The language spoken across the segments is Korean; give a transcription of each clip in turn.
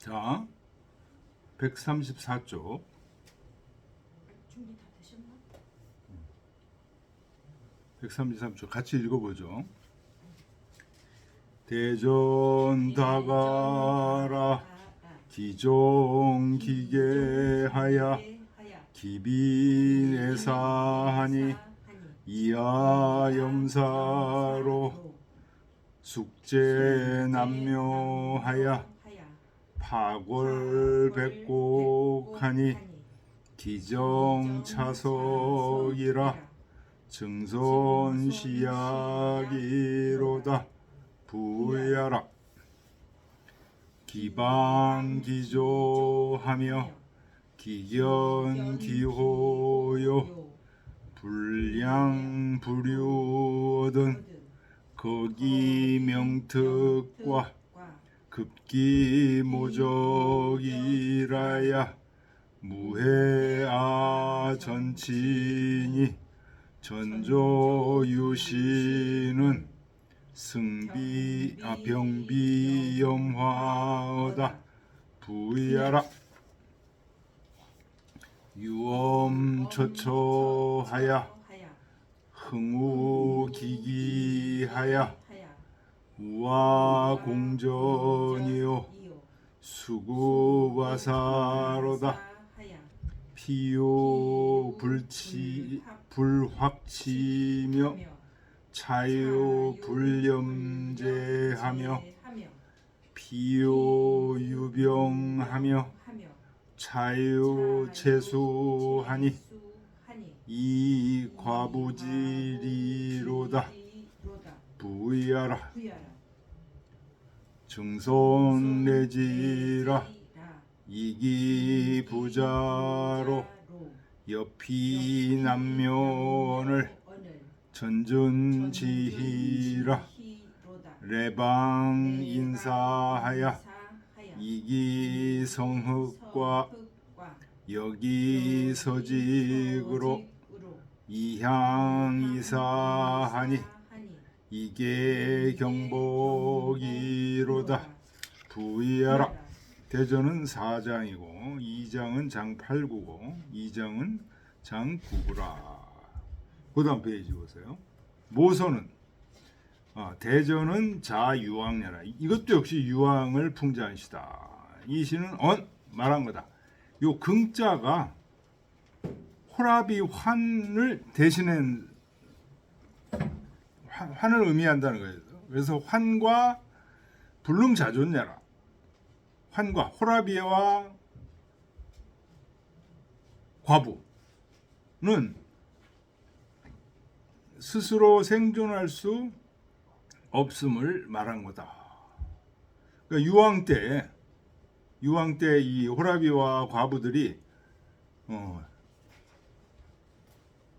자, 134쪽. 준비 다 되셨나? 133쪽 같이 읽어보죠. 대전다가라 기종기계하야 기빈애사하니 이하염사로 숙제남묘하야 파골백곡하니 기정차석이라 증손시약이로다 부야라. 기방기조하며 기견기호요 불량불유든 거기명특과 급기모적이라야 무해아전치니 전조유시는 병비염화하다 부야라. 유엄초초하야 흥우기기하야 우화공전이요 수구바사로다 피요불확치며 차요불염제하며 피요유병하며 차요체수하니 이과부지리로다 부야라. 증손내지라 이기부자로 옆이남면을 전전지희라 레방인사하야 이기성흑과 여기서직으로 이향이사하니 이게 경복이로다 부야라. 대전은 4장이고 2장은 장 8구고 2장은 장 9구라. 그 다음 페이지 보세요. 모서는 대전은 자유왕녀라. 이것도 역시 유왕을 풍자한 시다. 이 시는 말한 거다. 요 긍자가 호라비 환을 대신한 환을 의미한다는 거예요. 그래서 환과 불능자존냐라. 환과 호라비와 과부는 스스로 생존할 수 없음을 말한 거다. 그러니까 유왕 때 이 호라비와 과부들이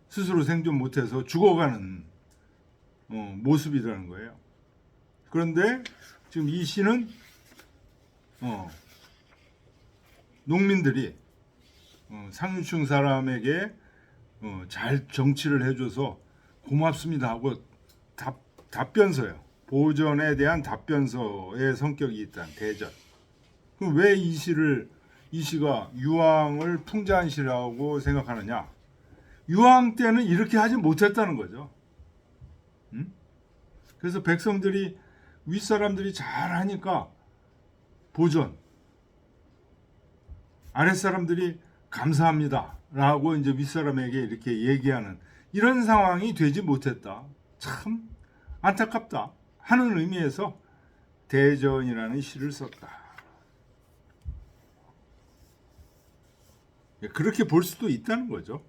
스스로 생존 못해서 죽어가는 모습이라는 거예요. 그런데 지금 이 시는 농민들이 상류층 사람에게 잘 정치를 해줘서 고맙습니다 하고 답변서요. 보전에 대한 답변서의 성격이 있다는 대전. 그럼 왜 이 시가 유왕을 풍자한 시라고 생각하느냐? 유왕 때는 이렇게 하지 못했다는 거죠. 그래서 백성들이 윗사람들이 잘하니까 보전, 아랫사람들이 감사합니다 라고 이제 윗사람에게 이렇게 얘기하는 이런 상황이 되지 못했다. 참 안타깝다 하는 의미에서 대전이라는 시를 썼다. 그렇게 볼 수도 있다는 거죠.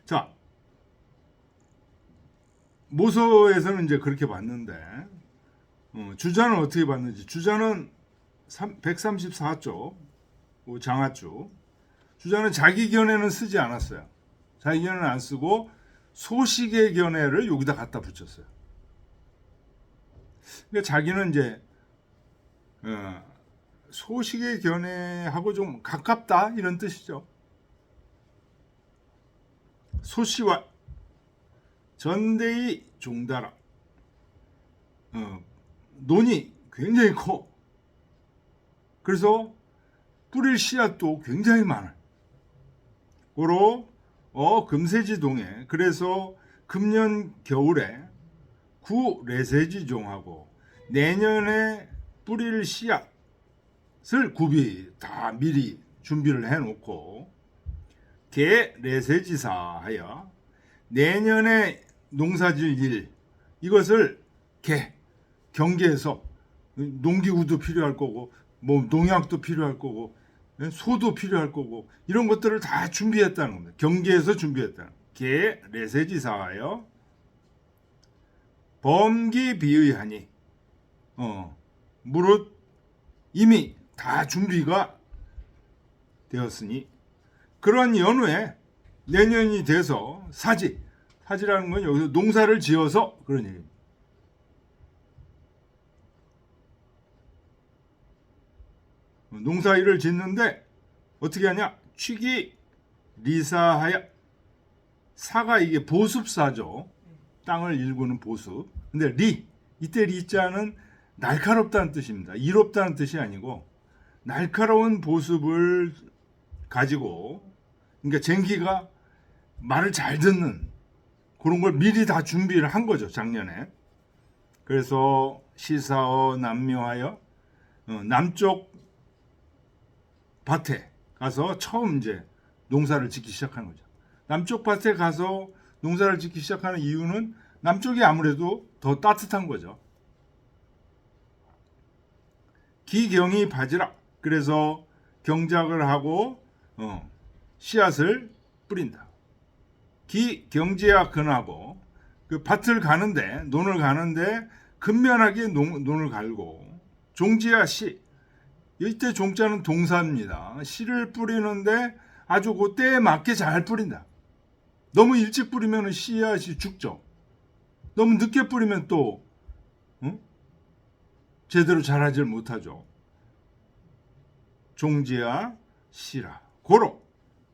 자, 모서에서는 이제 그렇게 봤는데 주자는 어떻게 봤는지. 주자는 134쪽 장하쪽. 주자는 자기 견해는 쓰지 않았어요. 자기 견해는 안 쓰고 소식의 견해를 여기다 갖다 붙였어요. 그러니까 자기는 이제 소식의 견해하고 좀 가깝다 이런 뜻이죠. 소시와 전대의 종다라. 논이 굉장히 커. 그래서 뿌릴 씨앗도 굉장히 많아요. 고로 금세지동에 그래서 금년 겨울에 구레세지종하고 내년에 뿌릴 씨앗을 구비 다 미리 준비를 해놓고 개레세지사하여 내년에 농사질 일 이것을 경계에서 농기구도 필요할 거고 뭐 농약도 필요할 거고 소도 필요할 거고 이런 것들을 다 준비했다는 겁니다. 경계에서 준비했다는 개레세지사하여 범기 비의하니 무릇 이미 다 준비가 되었으니 그런 연후에 내년이 돼서 사지라는 건 여기서 농사를 지어서 그런 얘기입니다. 농사일을 짓는데 어떻게 하냐? 취기 리사하여 사가 이게 보습사죠. 땅을 일구는 보습. 근데 이때 리자는 날카롭다는 뜻입니다. 이롭다는 뜻이 아니고 날카로운 보습을 가지고 그러니까 쟁기가 말을 잘 듣는 그런 걸 미리 다 준비를 한 거죠. 작년에. 그래서 시사어 남묘하여 남쪽 밭에 가서 처음 이제 농사를 짓기 시작한 거죠. 남쪽 밭에 가서 농사를 짓기 시작하는 이유는 남쪽이 아무래도 더 따뜻한 거죠. 기경이 바지라. 그래서 경작을 하고 씨앗을 뿌린다. 기경지야 근하고 그 밭을 가는데 논을 가는데 근면하게 논을 갈고 종지야 씨. 이때 종자는 동사입니다. 씨를 뿌리는데 아주 그 때에 맞게 잘 뿌린다. 너무 일찍 뿌리면 씨앗이 죽죠. 너무 늦게 뿌리면 또 제대로 자라질 못하죠. 종지야 씨라. 고로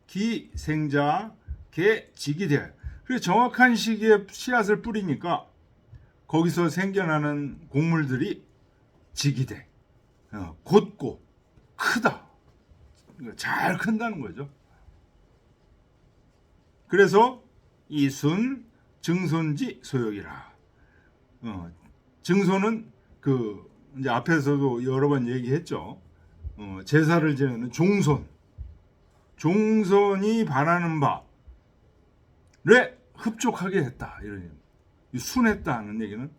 기생자 개지기대. 그래서 정확한 시기에 씨앗을 뿌리니까 거기서 생겨나는 곡물들이 지기대. 곧고 크다. 잘 큰다는 거죠. 그래서 이순 증손지 소욕이라. 증손은 그 이제 앞에서도 여러 번 얘기했죠. 제사를 지내는 종손이 바라는 바를 흡족하게 했다. 이런 얘기. 순했다 하는 얘기는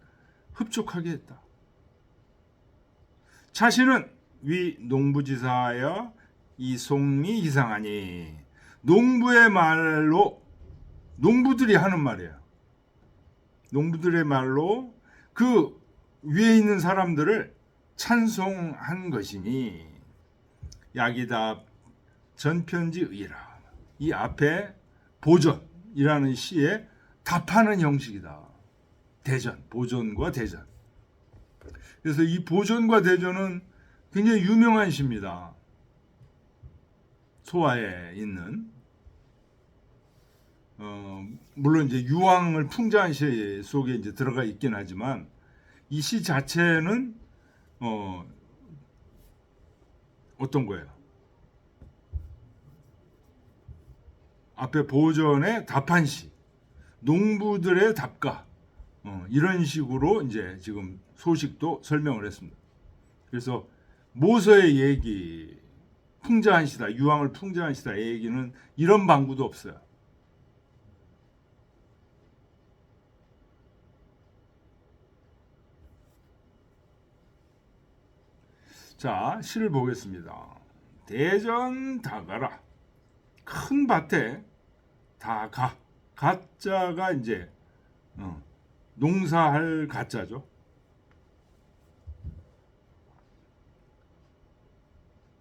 흡족하게 했다. 자신은 위 농부지사하여 이송미 이상하니 농부의 말로 농부들이 하는 말이에요. 농부들의 말로 그 위에 있는 사람들을 찬송한 것이니 야기답 전편지 의라. 이 앞에 보전이라는 시에 답하는 형식이다. 대전, 보전과 대전. 그래서 이 보전과 대전은 굉장히 유명한 시입니다. 소화에 있는 물론 이제 유황을 풍자한 시 속에 이제 들어가 있긴 하지만 이 시 자체는 어떤 거예요? 앞에 보전의 답한 시, 농부들의 답가 이런 식으로 이제 지금 소식도 설명을 했습니다. 그래서 모서의 얘기, 풍자한 시다, 유황을 풍자한 시다 얘기는 이런 방구도 없어요. 자, 시를 보겠습니다. 대전 다가라. 큰 밭에 다가. 가자가 이제 농사할 가자죠.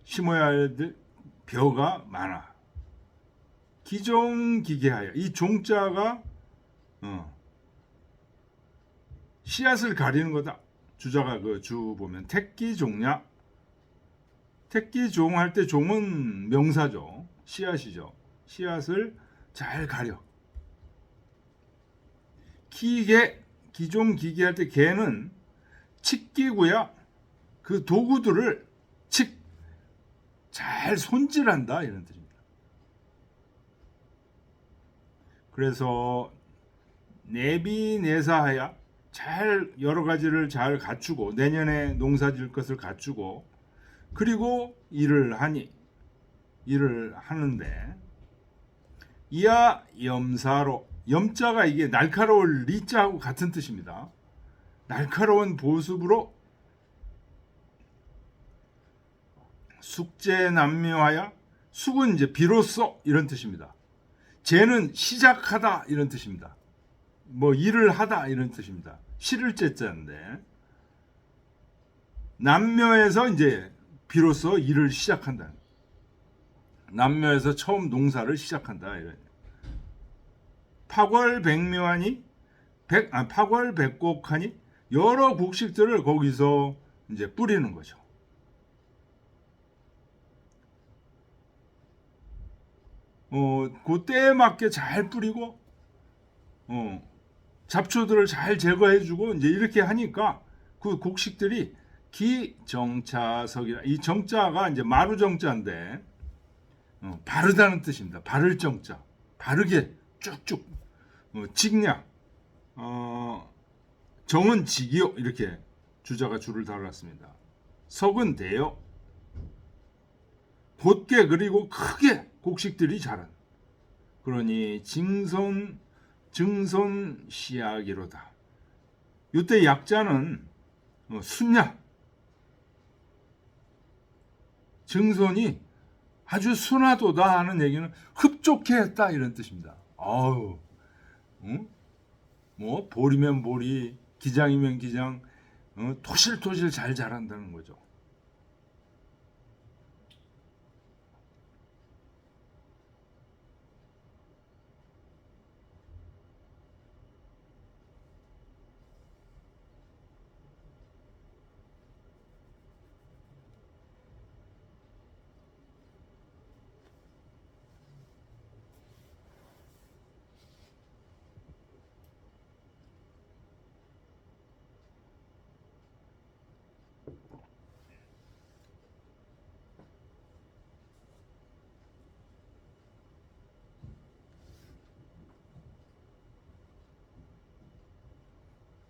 심어야 할 벼가 많아. 기종기계하여. 이 종자가 씨앗을 가리는 거다. 주자가 그 주 보면 택기종냐. 택기종 할 때 종은 명사죠. 씨앗이죠. 씨앗을 잘 가려. 기종 기계 할 때 개는 칡기고야. 그 도구들을 잘 손질한다 이런 뜻입니다. 그래서 내비내사하야 잘 여러 가지를 잘 갖추고 내년에 농사질 것을 갖추고 그리고 일을 하는데 이야 염사로 염자가 이게 날카로울 리자하고 같은 뜻입니다. 날카로운 보습으로 숙제남묘하여 숙은 이제 비로소 이런 뜻입니다. 제는 시작하다 이런 뜻입니다. 뭐 일을 하다 이런 뜻입니다. 실을 제자인데 남묘에서 이제 비로소 일을 시작한다. 남묘에서 처음 농사를 시작한다 이런. 파궐백묘하니 파궐백곡하니 여러 곡식들을 거기서 이제 뿌리는 거죠. 그 때에 맞게 잘 뿌리고 잡초들을 잘 제거해주고 이제 이렇게 하니까 그 곡식들이 기정차석이라 이 정자가 이제 마루정자인데 바르다는 뜻입니다. 바를 정자 바르게 쭉쭉 직냐 정은 직이요 이렇게 주자가 줄을 달았습니다. 석은 대요 곧게 그리고 크게 곡식들이 자란 그러니 증손 시약이로다. 이때 약자는 순야 증손이 아주 순하도다 하는 얘기는 흡족해 했다 이런 뜻입니다. 아우 뭐 보리면 보리 기장이면 기장 토실토실 잘 자란다는 거죠.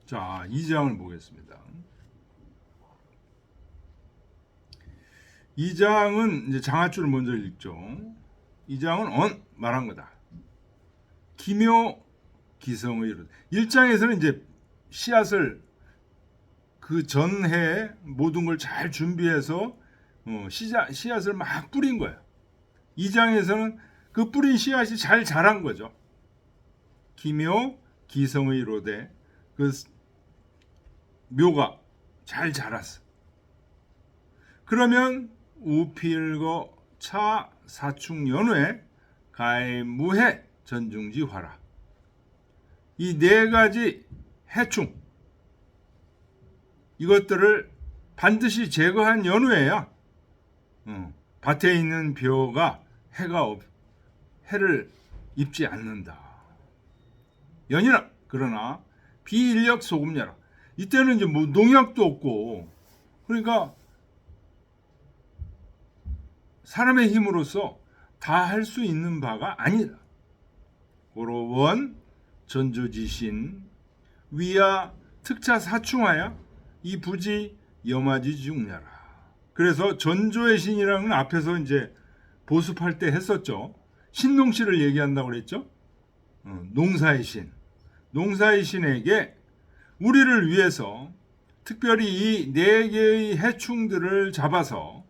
자, 2장을 보겠습니다. 2장은 이제 장아줄을 먼저 읽죠. 2장은 말한 거다. 기묘 기성의 이르. 1장에서는 이제 씨앗을 그 전해에 모든 걸 잘 준비해서 씨앗을 막 뿌린 거예요. 2장에서는 그 뿌린 씨앗이 잘 자란 거죠. 기묘 기성의 이로되 그 묘가 잘 자랐어. 그러면 우필거 차 사축연회 가해무해 전중지화라. 이 네 가지 해충 이것들을 반드시 제거한 연후에야 밭에 있는 벼가 해를 입지 않는다. 연이나 그러나 비인력 소금야라. 이때는 이제 뭐 농약도 없고 그러니까 사람의 힘으로서 다 할 수 있는 바가 아니다. 고로원 전조지신 위야 특차 사충하야 이 부지 염화지 중냐라. 그래서 전조의 신이라는 건 앞에서 이제 보습할 때 했었죠. 신농씨를 얘기한다고 그랬죠. 농사의 신. 농사의 신에게 우리를 위해서 특별히 이 네 개의 해충들을 잡아서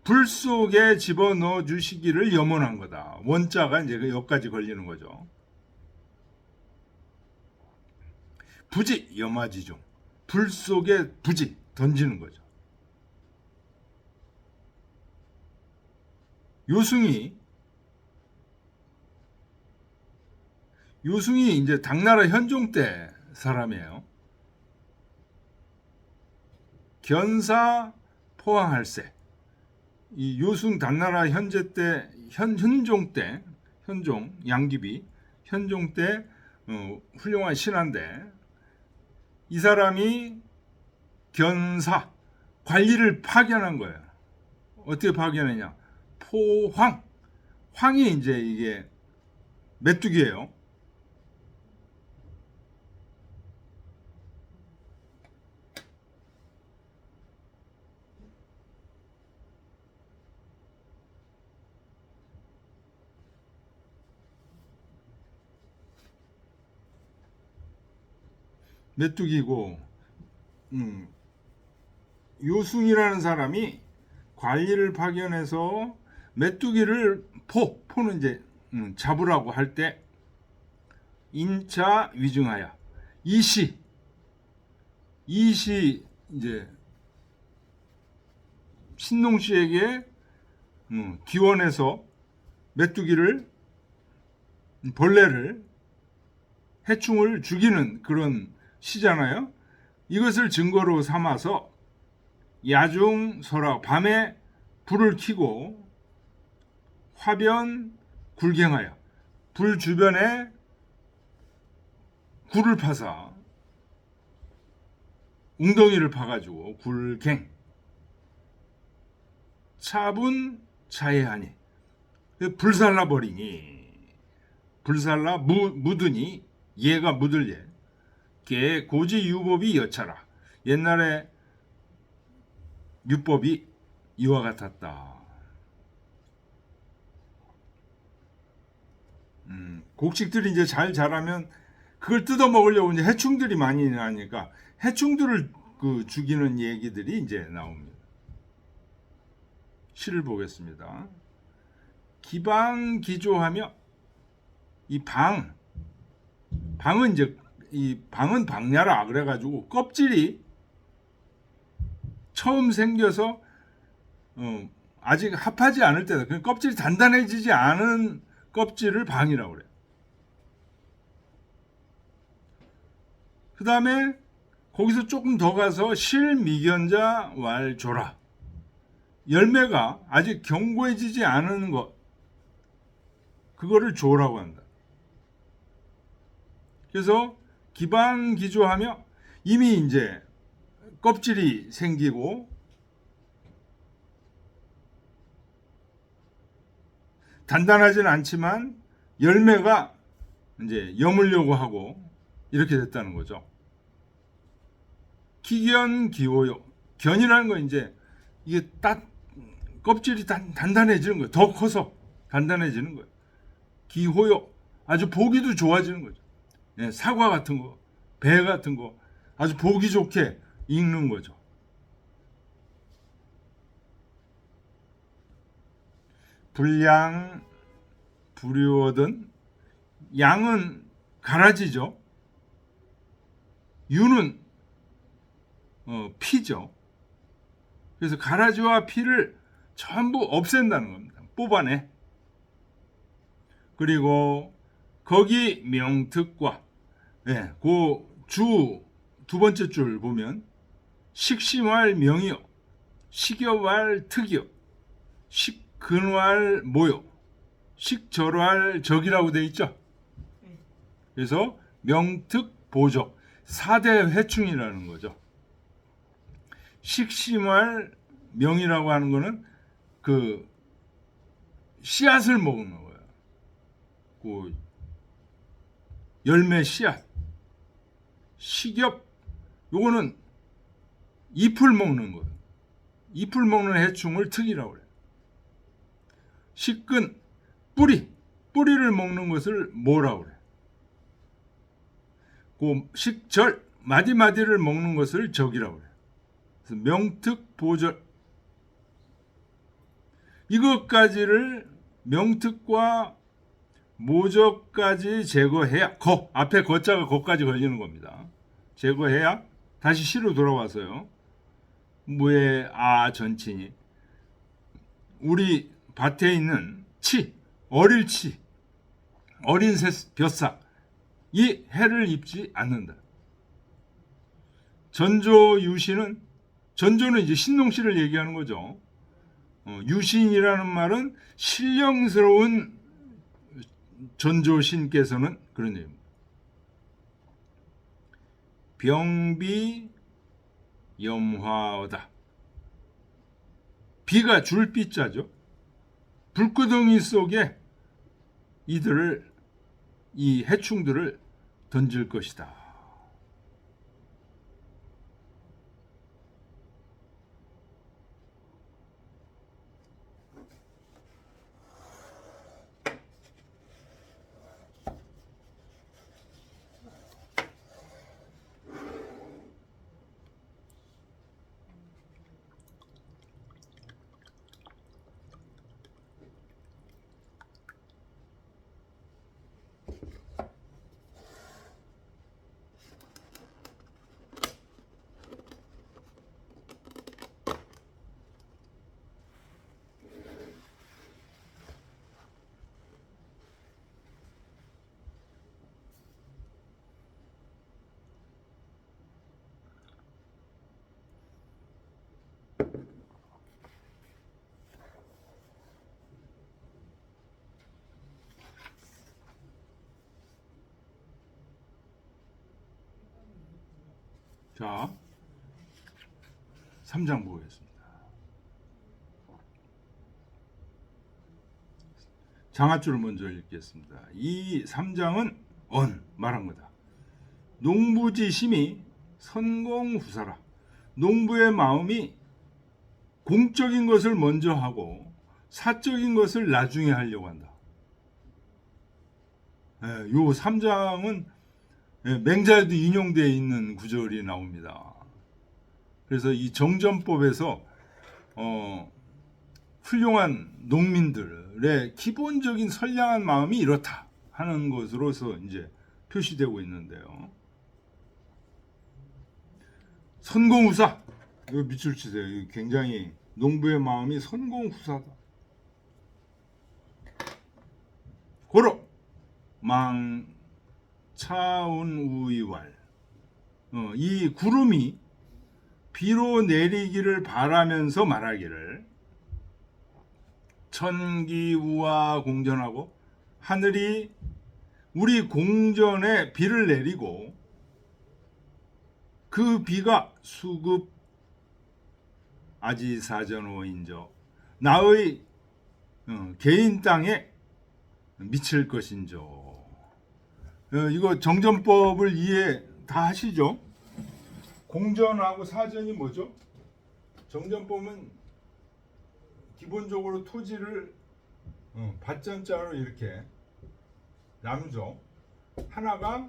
불 속에 집어넣어 주시기를 염원한 거다. 원자가 이제 여기까지 걸리는 거죠. 부지 염화지중. 불 속에 부지 던지는 거죠. 요승이 이제 당나라 현종 때 사람이에요. 견사 포항할세. 이 요승 당나라 현종 때 현종 양귀비 현종 때 훌륭한 신한데 이 사람이 견사 관리를 파견한 거예요. 어떻게 파견했냐? 포황. 황이 이제 이게 메뚜기예요. 메뚜기고, 요승이라는 사람이 관리를 파견해서 메뚜기를 포는 이제 잡으라고 할 때 인차 위증하여 이시 이제 신농 씨에게 기원해서 메뚜기를 벌레를 해충을 죽이는 그런 시잖아요. 이것을 증거로 삼아서 야중설하 밤에 불을 켜고 화변 굴갱하여 불 주변에 굴을 파서 웅덩이를 파가지고 굴갱 차분 자해하니 불살라 버리니 불살라 묻으니 얘가 묻을 예. 게 고지 유법이 여차라. 옛날에 율법이 이와 같았다. 곡식들이 이제 잘 자라면 그걸 뜯어 먹으려고 이제 해충들이 많이 나니까 해충들을 죽이는 얘기들이 이제 나옵니다. 시를 보겠습니다. 기방기조하며 이 방은 이제 이 방은 방야라 그래가지고 껍질이 처음 생겨서 아직 합하지 않을 때다. 그 껍질이 단단해지지 않은 껍질을 방이라고 그래요. 그 다음에 거기서 조금 더 가서 실미견자 왈조라. 열매가 아직 견고해지지 않은 것, 그거를 조라고 한다. 그래서 기방기조하며 이미 이제 껍질이 생기고 단단하진 않지만 열매가 이제 여물려고 하고 이렇게 됐다는 거죠. 기견기호요. 견이라는 건 이제 이게 껍질이 단단해지는 거예요. 더 커서 단단해지는 거예요. 기호요. 아주 보기도 좋아지는 거죠. 네, 사과 같은 거, 배 같은 거 아주 보기 좋게 익는 거죠. 불량 불효든 양은 가라지죠. 유는 피죠. 그래서 가라지와 피를 전부 없앤다는 겁니다. 뽑아내. 그리고 거기 명특과 그 주 두 번째 줄 보면 식심할 명이요, 식여할 특이요, 식근할 모요, 식절할 적이라고 되어 있죠. 그래서 명특 보적 4대 회충이라는 거죠. 식심할 명이라고 하는 거는 그 씨앗을 먹는 거예요. 그 열매 씨앗. 식엽, 요거는 잎을 먹는 거예요. 잎을 먹는 해충을 특이라고 해요. 식근, 뿌리를 먹는 것을 뭐라고 그래요? 그 식절, 마디마디를 먹는 것을 적이라고 그래요. 그래서 명특, 보절, 이것까지를 명특과 모적까지 제거해야, 앞에 거자가 거까지 걸리는 겁니다. 제거해야 다시 시로 돌아와서요. 무에 전친이 우리 밭에 있는 어린 벼싹, 이 해를 입지 않는다. 전조유신은, 전조는 이제 신농씨를 얘기하는 거죠. 유신이라는 말은 신령스러운 전조신께서는 그런 얘기입니다. 병비 염화하다. 비가 줄비자죠. 불구덩이 속에 이 해충들을 던질 것이다. 자, 3장 보겠습니다. 장아줄을 먼저 읽겠습니다. 이 3장은 말한 거다. 농부지심이 선공후사라. 농부의 마음이 공적인 것을 먼저 하고 사적인 것을 나중에 하려고 한다. 요 3장은 맹자에도 인용되어 있는 구절이 나옵니다. 그래서 이 정전법에서 훌륭한 농민들의 기본적인 선량한 마음이 이렇다 하는 것으로서 이제 표시되고 있는데요. 선공후사, 이거 밑줄 치세요. 이거 굉장히 농부의 마음이 선공후사다. 고로 차운우이왈, 이 구름이 비로 내리기를 바라면서 말하기를 천기우와 공전하고 하늘이 우리 공전에 비를 내리고 그 비가 수급 아지사전호인저 나의 개인 땅에 미칠 것인저. 이거 정전법을 이해 다 하시죠? 공전하고 사전이 뭐죠? 정전법은 기본적으로 토지를 밭전자로 이렇게 나누죠. 하나가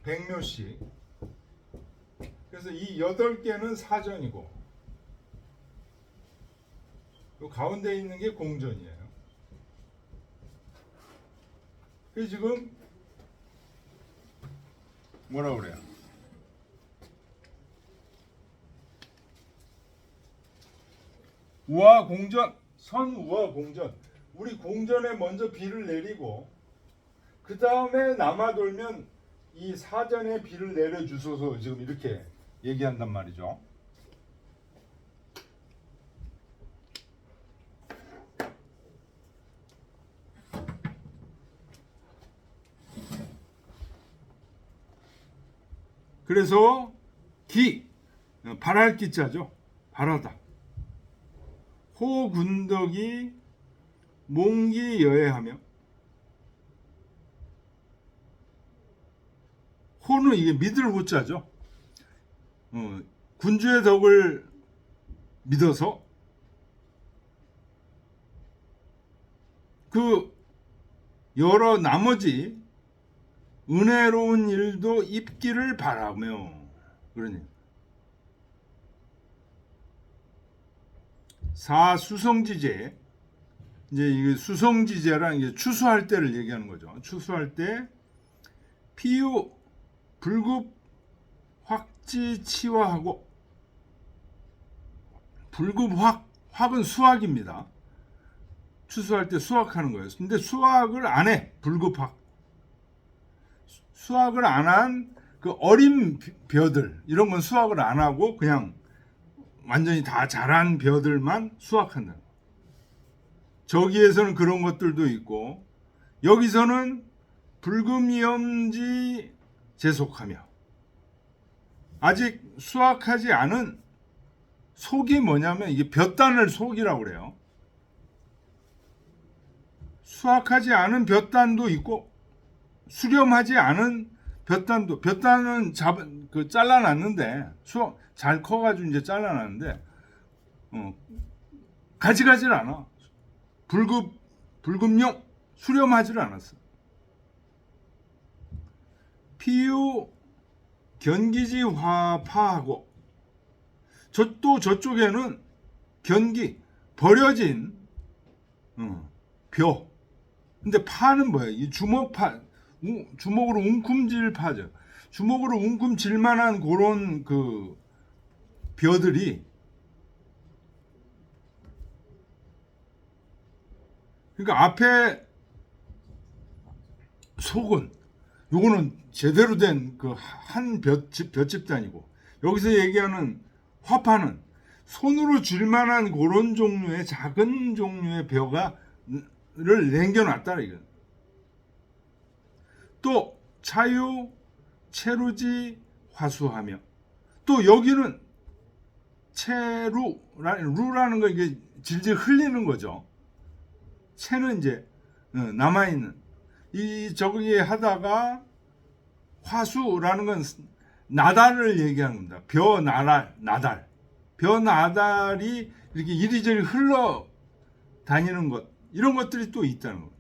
100묘씩. 그래서 이 8개는 사전이고 그 가운데 있는 게 공전이에요. 그래서 지금 뭐라 그래요? 우와 공전, 선우와 공전. 우리 공전에 먼저 비를 내리고 그 다음에 남아돌면 이 사전에 비를 내려주소서 지금 이렇게 얘기한단 말이죠. 그래서 바랄 기자죠. 바라다. 호군덕이 몽기여애하며, 호는 이게 믿을 호자죠. 군주의 덕을 믿어서 그 여러 나머지 은혜로운 일도 입기를 바라며, 그러니 사수성지제, 이제 이게 수성지제란 게 추수할 때를 얘기하는 거죠. 추수할 때 피유 불급 확지치화하고, 불급 확은 수확입니다. 추수할 때 수확하는 거예요. 근데 수확을 안 해. 불급 확. 수확을 안 한 그 어린 벼들, 이런 건 수확을 안 하고 그냥 완전히 다 자란 벼들만 수확한다. 저기에서는 그런 것들도 있고, 여기서는 불금이염지 재속하며, 아직 수확하지 않은 속이 뭐냐면 이게 볕단을 속이라고 그래요. 수확하지 않은 볕단도 있고 수렴하지 않은 볕단은 잘라놨는데 수확 잘 커가지고 이제 잘라놨는데 가지가지를 않아. 불급용 수렴하지를 않았어. 피유 견기지화파하고 또 저쪽에는 견기 버려진 벼. 근데 파는 뭐야? 이 주먹파, 주먹으로 웅큼질 파죠. 주먹으로 웅큼질만한 그런 그 벼들이, 그러니까 앞에 속은 요거는 제대로 된 그 한 볏집단이고, 여기서 얘기하는 화파는 손으로 쥘만한 그런 종류의 작은 종류의 벼를 남겨놨다 이거. 또 차유 체루지 화수하며, 또 여기는 루라는 거 이게 질질 흘리는 거죠. 채는 이제 남아있는 이 저기 하다가 화수라는 건 나달을 얘기하는 겁니다. 벼나달이 이렇게 이리저리 흘러 다니는 것, 이런 것들이 또 있다는 겁니다.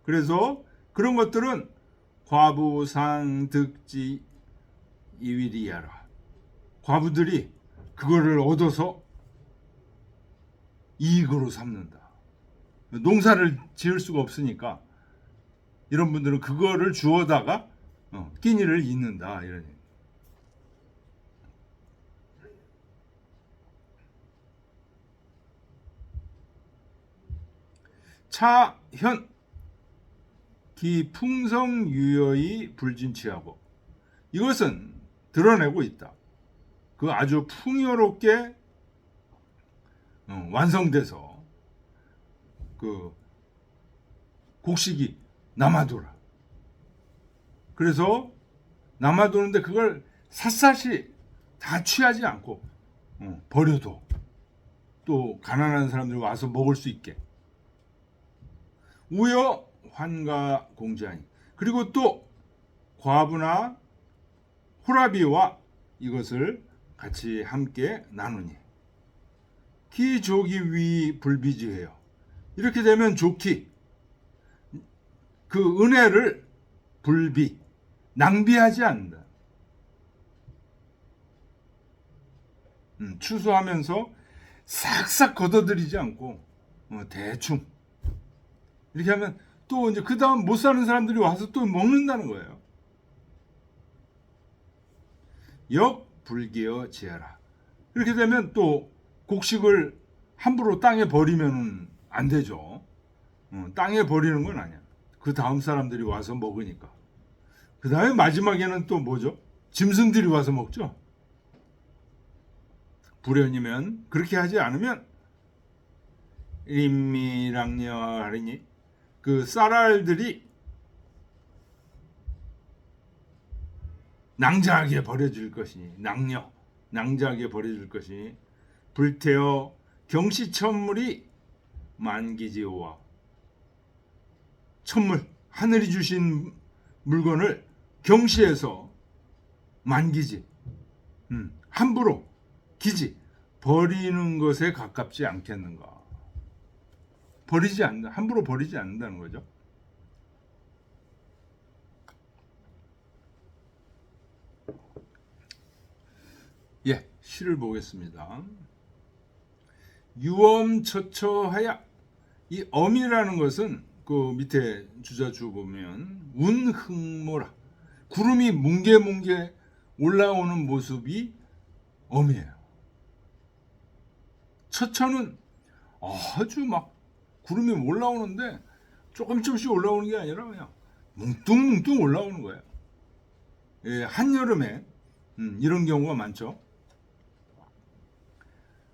그래서 그런 것들은 과부상 득지 이위리야라. 과부들이 그거를 얻어서 이익으로 삼는다. 농사를 지을 수가 없으니까 이런 분들은 그거를 주워다가 끼니를 잇는다 이런 얘기. 차현 기풍성유여의 불진치하고, 이것은 드러내고 있다. 그 아주 풍요롭게 완성돼서 그 곡식이 남아돌아. 그래서 남아도는데 그걸 샅샅이 다 취하지 않고 버려도 또 가난한 사람들이 와서 먹을 수 있게. 우여 환가 공자니, 그리고 또 과부나 호라비와 이것을 같이 함께 나누니 기조기 위 불비지해요. 이렇게 되면 좋기, 그 은혜를 낭비하지 않는다. 추수하면서 싹싹 걷어들이지 않고 대충 이렇게 하면 또 이제 그 다음 못 사는 사람들이 와서 또 먹는다는 거예요. 역불기어 지하라. 이렇게 되면 또 곡식을 함부로 땅에 버리면 안 되죠. 땅에 버리는 건 아니야. 그 다음 사람들이 와서 먹으니까. 그 다음에 마지막에는 또 뭐죠? 짐승들이 와서 먹죠. 불연이면, 그렇게 하지 않으면 임미랑녀 하리니, 그 쌀알들이 낭자하게 버려질 것이니, 낭자하게 버려질 것이니, 불태어 경시천물이 만기지오와, 천물, 하늘이 주신 물건을 경시해서 만기지, 함부로 기지 버리는 것에 가깝지 않겠는가. 함부로 버리지 않는다는 거죠. 예, 시를 보겠습니다. 유엄처처하야. 이 엄이라는 것은 그 밑에 주자주 보면 운흥모라, 구름이 뭉게뭉게 올라오는 모습이 엄이에요. 처처는 아주 막 구름이 올라오는데 조금씩 올라오는 게 아니라 그냥 뭉뚱뭉뚱 올라오는 거예요. 예, 한여름에 이런 경우가 많죠.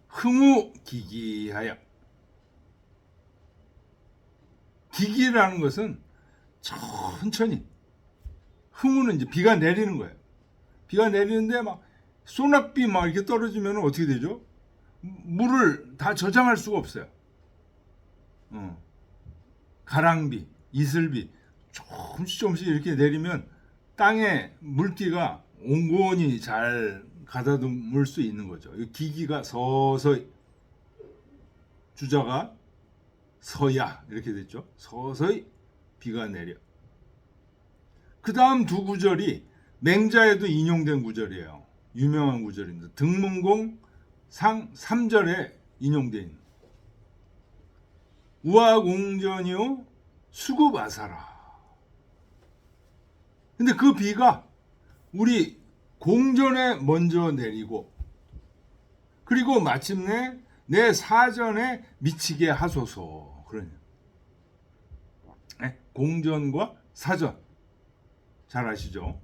흥우 기기하여. 기기라는 것은 천천히, 흥우는 이제 비가 내리는 거예요. 비가 내리는데 막 소낙비 막 이렇게 떨어지면 어떻게 되죠? 물을 다 저장할 수가 없어요. 가랑비, 이슬비 조금씩 이렇게 내리면 땅에 물기가 온건히 잘 가다듬을 수 있는 거죠. 이 기기가 서서히, 주자가 서야 이렇게 됐죠. 서서히 비가 내려. 그 다음 두 구절이 맹자에도 인용된 구절이에요. 유명한 구절입니다. 등문공 상 3절에 인용된 우화공전이요 수급아사라. 근데 그 비가 우리 공전에 먼저 내리고 그리고 마침내 내 사전에 미치게 하소서. 그러냐. 네? 공전과 사전 잘 아시죠?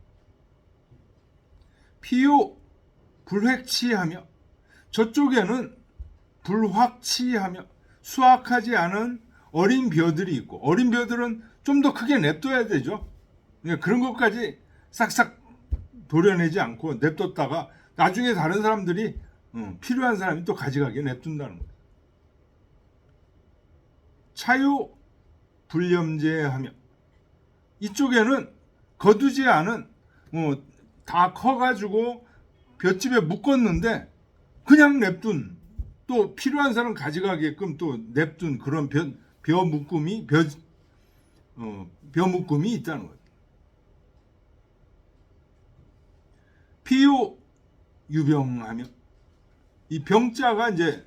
피요 불획치하며, 저쪽에는 불확치하며 수확하지 않은 어린 벼들이 있고, 어린 벼들은 좀 더 크게 냅둬야 되죠. 그러니까 그런 것까지 싹싹 도려내지 않고 냅뒀다가 나중에 다른 사람들이 필요한 사람이 또 가져가게 냅둔다는 거예요. 차요 불염제하며, 이쪽에는 거두지 않은 다 커가지고 볏집에 묶었는데 그냥 냅둔, 또 필요한 사람 가져가게끔 또 냅둔 그런 벼 묶음이 있다는 거예요. 피요 유병하며, 이 병자가 이제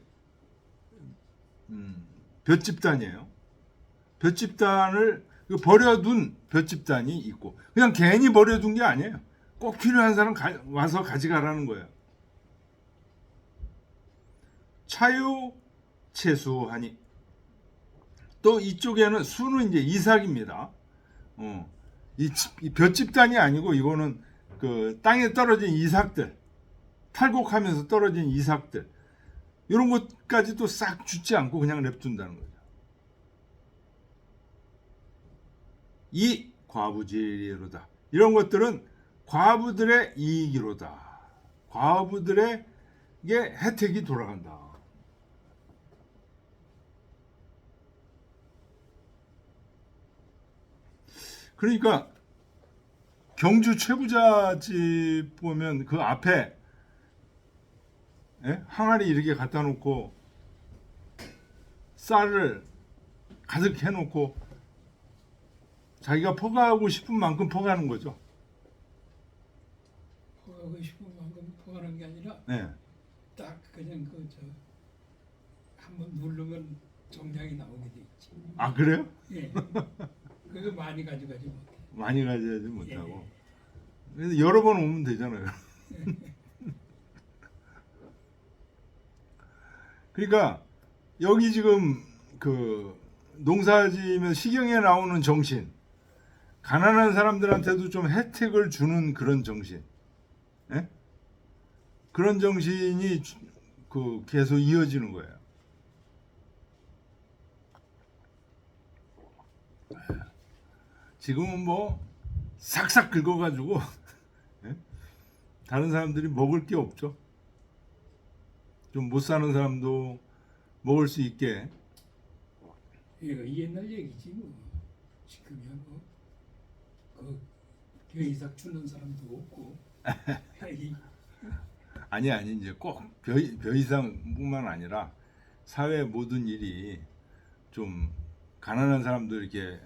볏집단이에요. 볏집단을 버려둔 볏집단이 있고, 그냥 괜히 버려둔 게 아니에요. 꼭 필요한 사람 와서 가져가라는 거예요. 차요 채수하니, 또 이쪽에는 수는 이제 이삭입니다. 이 볏집단이 아니고 이거는 그 땅에 떨어진 이삭들, 탈곡하면서 떨어진 이삭들, 이런 것까지도 싹 줍지 않고 그냥 냅둔다는 거죠. 이 과부지로다. 이런 것들은 과부들의 이익이로다. 과부들에게 혜택이 돌아간다. 그러니까 경주 최부자집 보면 그 앞에 항아리 이렇게 갖다 놓고 쌀을 가득 해놓고 자기가 퍼가고 싶은 만큼 퍼가는 거죠. 퍼가고 싶은 만큼 퍼가는 게 아니라 네. 딱 그냥 한번 누르면 정량이 나오게 돼 있지. 아, 그래요? 예. 그거 많이 가져가지 못해. 많이 가져야지 못하고. 예. 그래서 여러 번 오면 되잖아요. 그러니까 여기 지금 그 농사지면 시경에 나오는 정신, 가난한 사람들한테도 좀 혜택을 주는 그런 정신, 그런 정신이 그 계속 이어지는 거예요. 지금은 뭐 싹싹 긁어가지고 다른 사람들이 먹을 게 없죠. 좀 못 사는 사람도 먹을 수 있게. 이거 옛날 얘기지 뭐. 지금이야 뭐. 그 이삭 주는 사람도 없고. 아니 이제 꼭 벼 이상뿐만 아니라 사회 모든 일이 좀 가난한 사람도 이렇게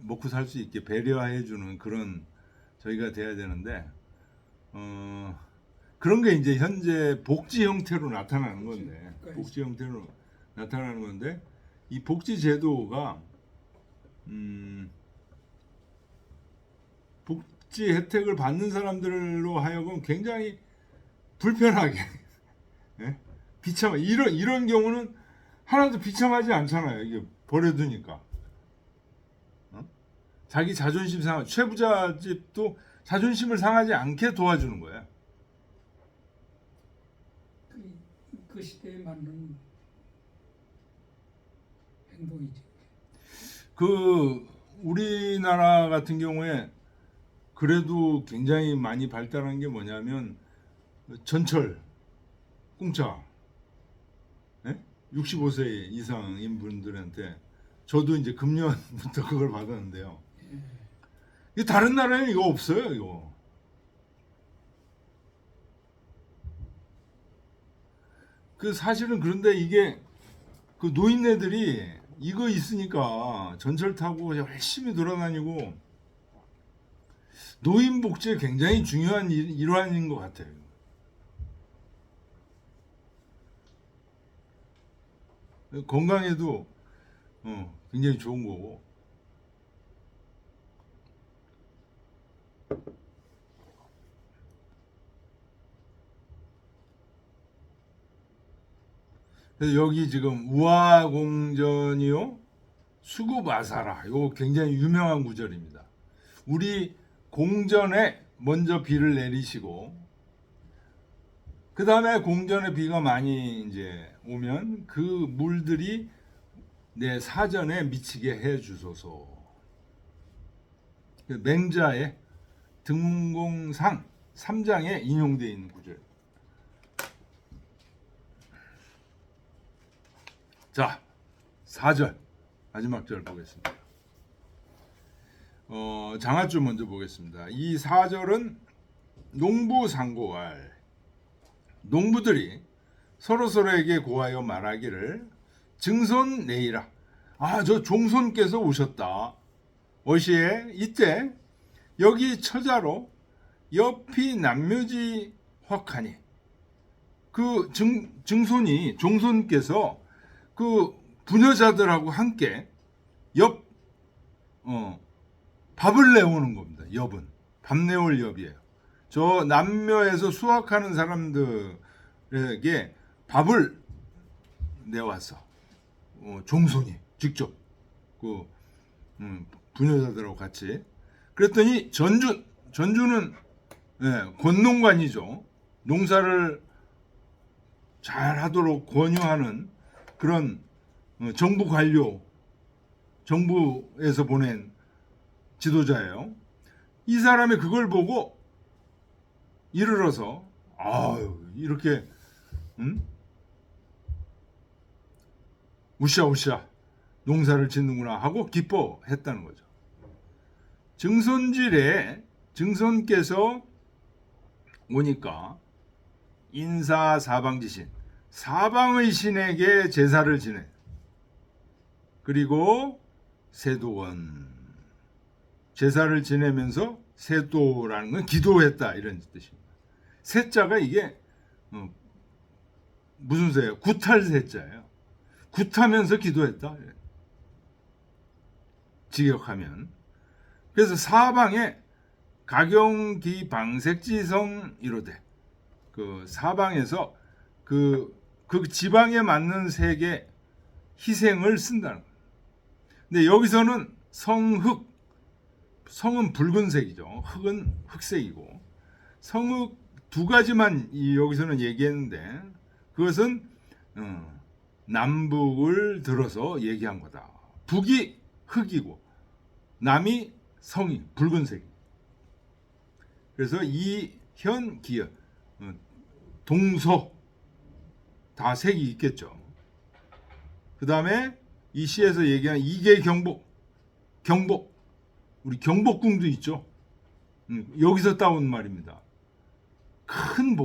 먹고 살 수 있게 배려해 주는 그런 저희가 돼야 되는데 그런 게 이제 현재 복지 형태로 나타나는 건데, 복지 형태로 나타나는 건데, 이 복지 제도가 복지 혜택을 받는 사람들로 하여금 굉장히 불편하게 비참, 이런 경우는 하나도 비참하지 않잖아요. 이게 버려두니까. 자기 자존심 상하, 최부자집도 자존심을 상하지 않게 도와주는 거야. 그 시대에 맞는 행동이지. 그 우리나라 같은 경우에 그래도 굉장히 많이 발달한 게 뭐냐면 전철 공짜, 65세 이상인 분들한테 저도 이제 금년부터 그걸 받았는데요. 예. 이 다른 나라에는 이거 없어요, 이거. 그 사실은 그런데 이게 그 노인네들이 이거 있으니까 전철 타고 열심히 돌아다니고 노인 복지에 굉장히 중요한 일환인 것 같아요. 건강에도 굉장히 좋은 거고. 그래서 여기 지금 우아공전이요 수구마사라 이거 굉장히 유명한 구절입니다. 우리 공전에 먼저 비를 내리시고 그 다음에 공전에 비가 많이 이제 오면 그 물들이 내 사전에 미치게 해 주소서. 맹자의 등문공상 3장에 인용되어 있는 구절. 자, 4절 마지막 절 보겠습니다. 장하줄 먼저 보겠습니다. 이 4절은 농부상고할 농부들이 서로서로에게 고하여 말하기를 증손내이라. 저 종손께서 오셨다. 어시에 이때 여기 처자로 옆이 남묘지 확하니 그 증손이 종손께서 그 부녀자들하고 함께 밥을 내오는 겁니다. 엽은 밥 내올 엽이에요. 저 남묘에서 수확하는 사람들에게 밥을 내와서 종손이 직접 그 부녀자들하고 같이 그랬더니 전주는 권농관이죠. 농사를 잘 하도록 권유하는 그런 정부 관료, 정부에서 보낸 지도자예요. 이 사람이 그걸 보고 이르러서 이렇게 우샤우샤 농사를 짓는구나 하고 기뻐했다는 거죠. 증손질에 증손께서 오니까 인사사방지신 사방의 신에게 제사를 지내. 그리고 세도원 제사를 지내면서 세도라는 건 기도했다 이런 뜻입니다. 세자가 이게 무슨 세예요? 굿할 세자예요. 굿하면서 기도했다. 직역하면. 그래서 사방에 가경기방색지성 이로되 그 사방에서 그 지방에 맞는 색의 희생을 쓴다는 거예요. 근데 여기서는 성흑, 성은 붉은색이죠. 흑은 흑색이고 성흑 두 가지만 여기서는 얘기했는데 그것은 남북을 들어서 얘기한 거다. 북이 흑이고 남이 성이 붉은색. 그래서 이현 기현 동서 다 색이 있겠죠. 그 다음에 이 시에서 얘기한 이계 경복 우리 경복궁도 있죠. 여기서 따온 말입니다. 큰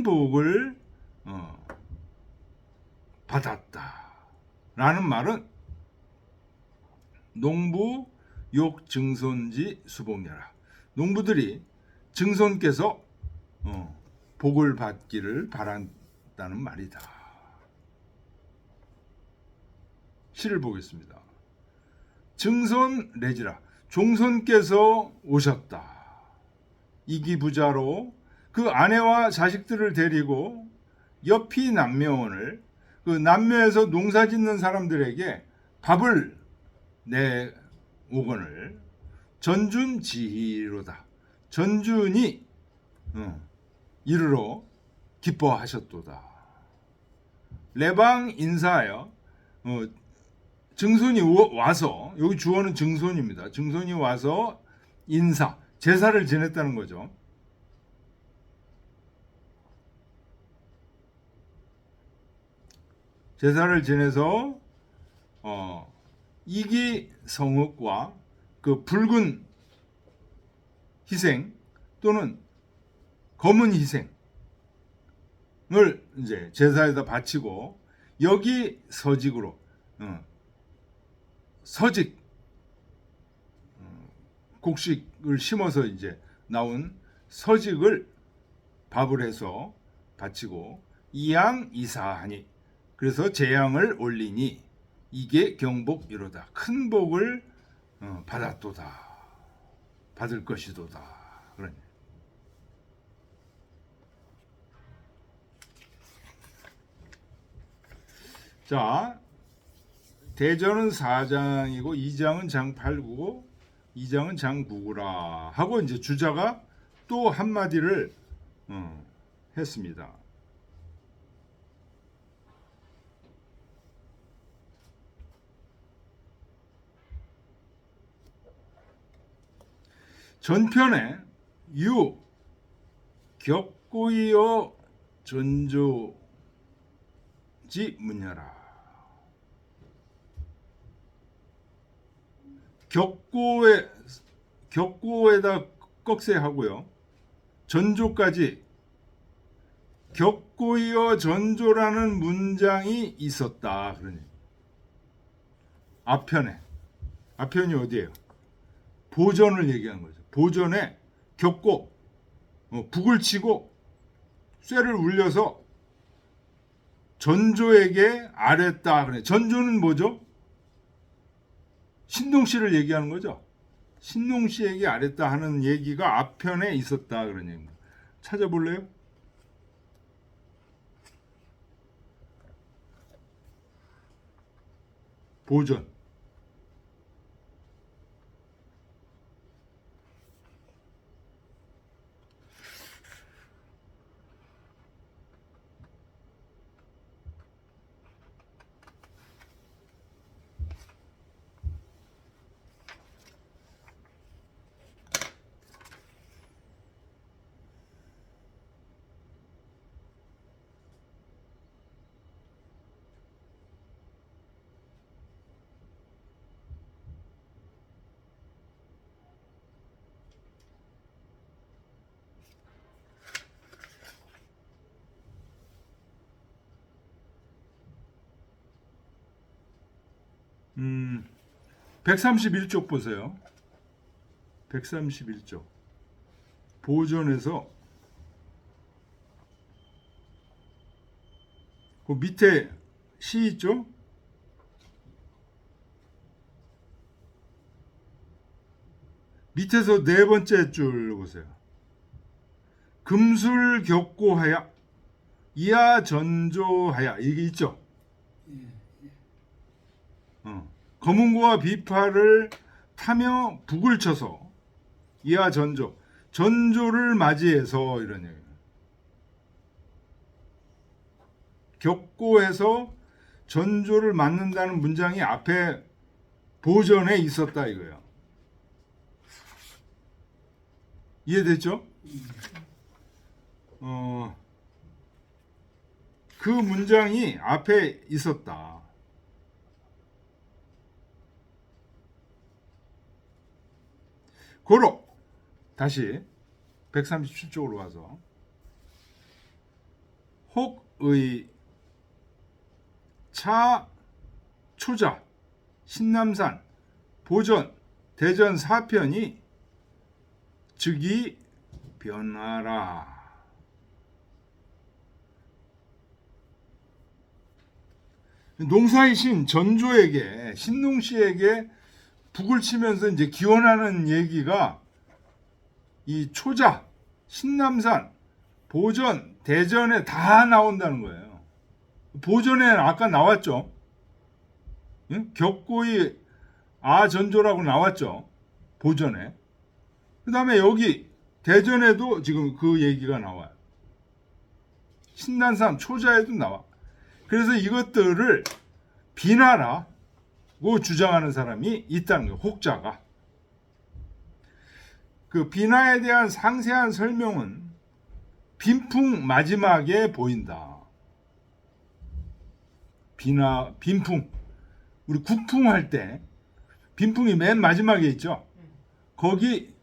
복을 받았다라는 말은 농부 욕 증손지 수복녀라. 농부들이 증손께서 복을 받기를 바란다는 말이다. 시를 보겠습니다. 증손 레지라. 종손께서 오셨다. 이기부자로 그 아내와 자식들을 데리고 옆이 남묘원을 그 남묘에서 농사 짓는 사람들에게 밥을 내오거늘 전준지희로다. 전준이 이르러 기뻐하셨도다. 레방 인사하여 증손이 와서 여기 주어는 증손입니다. 증손이 와서 인사 제사를 지냈다는 거죠. 제사를 지내서 이기성흑과 그 붉은 희생 또는 검은 희생을 이제 제사에다 바치고 여기 서직으로 서직 곡식을 심어서 이제 나온 서직을 밥을 해서 바치고 이양이사하니 그래서 재앙을 올리니 이게 경복이로다. 큰 복을 받았도다. 받을 것이도다. 그러니. 자, 대전은 4장이고 2장은 장 8구고 2장은 장 9구라 하고 이제 주자가 또 한마디를 했습니다. 전편에 유 격고이어 전조지 문여라. 격고에다 꺽쇠하고요. 전조까지 격고이어 전조라는 문장이 있었다. 그러니 앞편이 어디예요? 보전을 얘기한 거죠. 보전에 격고 북을 치고 쇠를 울려서 전조에게 아랬다. 그래. 전조는 뭐죠? 신동씨를 얘기하는 거죠. 신동씨에게 아랬다 하는 얘기가 앞편에 있었다. 그런 얘기입니다. 찾아볼래요? 보전. 음, 131쪽 보세요. 131쪽. 보존에서 그 밑에 시 있죠? 밑에서 네 번째 줄 보세요. 금술격고하야 이하 전조하야 이게 있죠? 검은고와 비파를 타며 북을 쳐서 이하 전조를 맞이해서 이런 얘기예요. 격고해서 전조를 맞는다는 문장이 앞에 보전에 있었다 이거예요. 이해됐죠? 그 문장이 앞에 있었다. 고로 다시 137쪽으로 와서 혹의 차 초자 신남산 보전 대전 4편이 즉이 변하라. 농사이신 전조에게 신농씨에게 북을 치면서 이제 기원하는 얘기가 이 초자, 신남산, 보전, 대전에 다 나온다는 거예요. 보전에 아까 나왔죠. 격고이 아전조라고 나왔죠. 보전에. 그 다음에 여기 대전에도 지금 그 얘기가 나와요. 신남산, 초자에도 나와. 그래서 이것들을 비나라고 주장하는 사람이 있다는 거예요. 혹자가. 그 비나에 대한 상세한 설명은 빈풍 마지막에 보인다. 빈풍. 우리 국풍할 때 빈풍이 맨 마지막에 있죠. 거기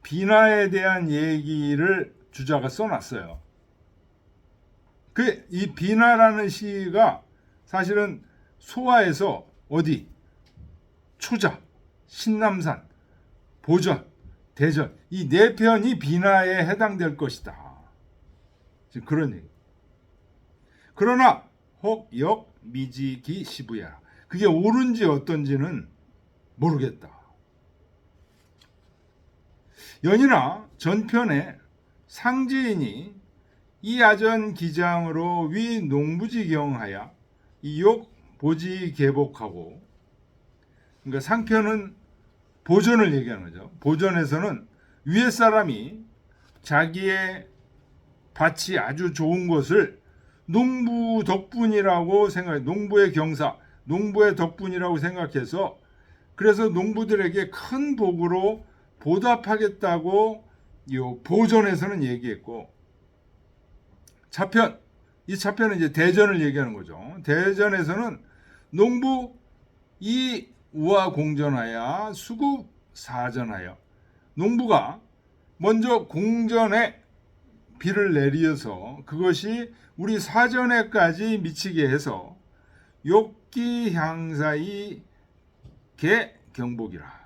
비나에 대한 얘기를 주자가 써놨어요. 이 비나라는 시가 사실은 소화에서 어디 초자, 신남산, 보전, 대전 이 네 편이 비나에 해당될 것이다. 지금 그런 얘기. 그러나 혹, 역, 미지, 기, 시부야. 그게 옳은지 어떤지는 모르겠다. 연이나 전편에 상제인이 이 아전 기장으로 위 농부지경하여 이욕 보지 개복하고, 그러니까 상편은 보전을 얘기하는 거죠. 보전에서는 위에 사람이 자기의 밭이 아주 좋은 것을 농부 덕분이라고 생각해, 농부의 경사, 농부의 덕분이라고 생각해서 그래서 농부들에게 큰 복으로 보답하겠다고 이 보전에서는 얘기했고, 차편, 이 차편은 이제 대전을 얘기하는 거죠. 대전에서는 농부 이 우화 공전하여 수급 사전하여, 농부가 먼저 공전에 비를 내리어서 그것이 우리 사전에까지 미치게 해서 욕기 향사의 개 경복이라,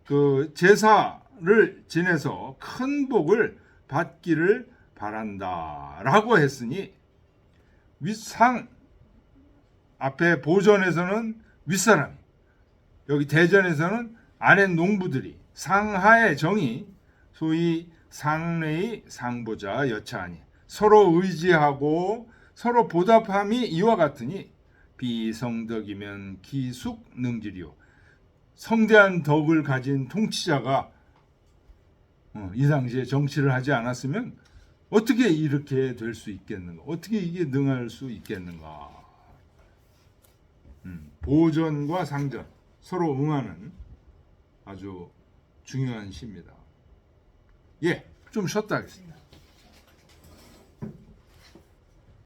그 제사를 지내서 큰 복을 받기를 바란다라고 했으니, 윗상 앞에 보전에서는 윗사람이, 여기 대전에서는 아래 농부들이, 상하의 정이 소위 상례의 상보자 여차하니 서로 의지하고 서로 보답함이 이와 같으니 비성덕이면 기숙 능지리요. 성대한 덕을 가진 통치자가 이 당시에 정치를 하지 않았으면 어떻게 이렇게 될 수 있겠는가? 어떻게 이게 능할 수 있겠는가? 보전과 상전 서로 응하는 아주 중요한 시입니다. 예, 좀 쉬었다 하겠습니다.